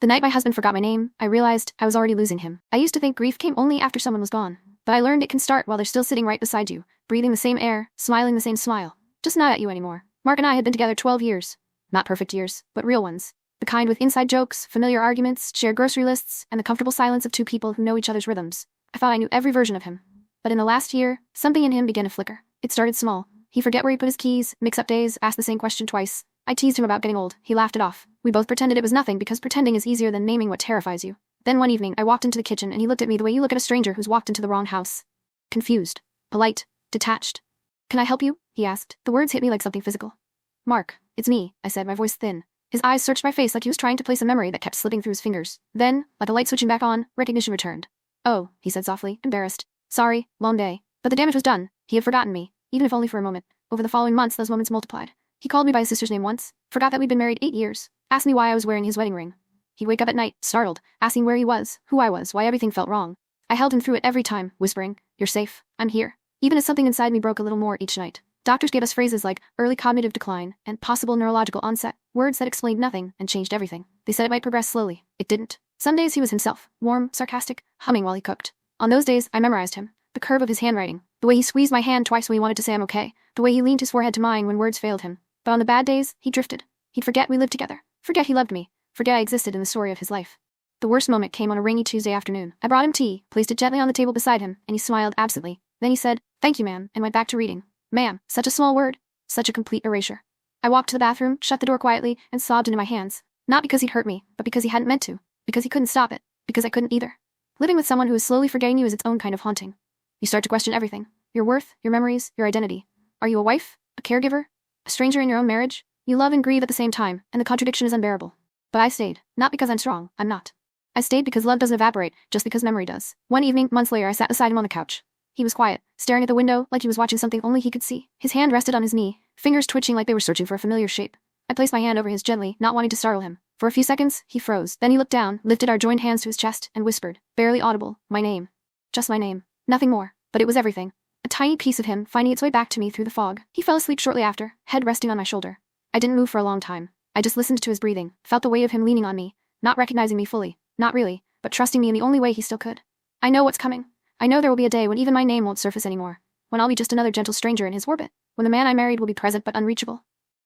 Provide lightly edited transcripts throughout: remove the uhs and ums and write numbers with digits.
The night my husband forgot my name, I realized I was already losing him. I used to think grief came only after someone was gone, but I learned it can start while they're still sitting right beside you, breathing the same air, smiling the same smile. Just not at you anymore. Mark and I had been together 12 years. Not perfect years, but real ones. The kind with inside jokes, familiar arguments, shared grocery lists, and the comfortable silence of two people who know each other's rhythms. I thought I knew every version of him. But in the last year, something in him began to flicker. It started small. He'd forget where he put his keys, mix up days, ask the same question twice. I teased him about getting old. He laughed it off. We both pretended it was nothing because pretending is easier than naming what terrifies you. Then one evening, I walked into the kitchen and he looked at me the way you look at a stranger who's walked into the wrong house. Confused. Polite. Detached. "Can I help you?" he asked. The words hit me like something physical. "Mark, it's me," I said, my voice thin. His eyes searched my face like he was trying to place a memory that kept slipping through his fingers. Then, like a light switching back on, recognition returned. "Oh," he said softly, embarrassed. "Sorry, long day." But the damage was done. He had forgotten me, even if only for a moment. Over the following months, those moments multiplied. He called me by his sister's name once, forgot that we'd been married 8 years, asked me why I was wearing his wedding ring. He'd wake up at night, startled, asking where he was, who I was, why everything felt wrong. I held him through it every time, whispering, "You're safe, I'm here." Even as something inside me broke a little more each night. Doctors gave us phrases like early cognitive decline and possible neurological onset, words that explained nothing and changed everything. They said it might progress slowly. It didn't. Some days he was himself, warm, sarcastic, humming while he cooked. On those days, I memorized him. The curve of his handwriting, the way he squeezed my hand twice when he wanted to say I'm okay, the way he leaned his forehead to mine when words failed him. But on the bad days, he drifted. He'd forget we lived together, forget he loved me, forget I existed in the story of his life. The worst moment came on a rainy Tuesday afternoon. I brought him tea, placed it gently on the table beside him, and he smiled absently. Then he said, "Thank you, ma'am," and went back to reading. Ma'am, such a small word, such a complete erasure. I walked to the bathroom, shut the door quietly, and sobbed into my hands. Not because he'd hurt me, but because he hadn't meant to, because he couldn't stop it, because I couldn't either. Living with someone who is slowly forgetting you is its own kind of haunting. You start to question everything. Your worth, your memories, your identity. Are you a wife? A caregiver? A stranger in your own marriage? You love and grieve at the same time, and the contradiction is unbearable. But I stayed. Not because I'm strong, I'm not. I stayed because love doesn't evaporate, just because memory does. One evening, months later, I sat beside him on the couch. He was quiet, staring at the window like he was watching something only he could see. His hand rested on his knee, fingers twitching like they were searching for a familiar shape. I placed my hand over his gently, not wanting to startle him. For a few seconds, he froze. Then he looked down, lifted our joined hands to his chest, and whispered, barely audible, my name. Just my name. Nothing more. But it was everything. A tiny piece of him finding its way back to me through the fog. He fell asleep shortly after, head resting on my shoulder. I didn't move for a long time. I just listened to his breathing, felt the weight of him leaning on me, not recognizing me fully, not really, but trusting me in the only way he still could. I know what's coming. I know there will be a day when even my name won't surface anymore, when I'll be just another gentle stranger in his orbit, when the man I married will be present but unreachable.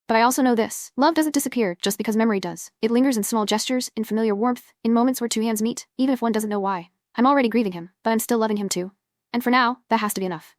But I also know this. Love doesn't disappear just because memory does. It lingers in small gestures, in familiar warmth, in moments where two hands meet, even if one doesn't know why. I'm already grieving him, but I'm still loving him too. And for now, that has to be enough.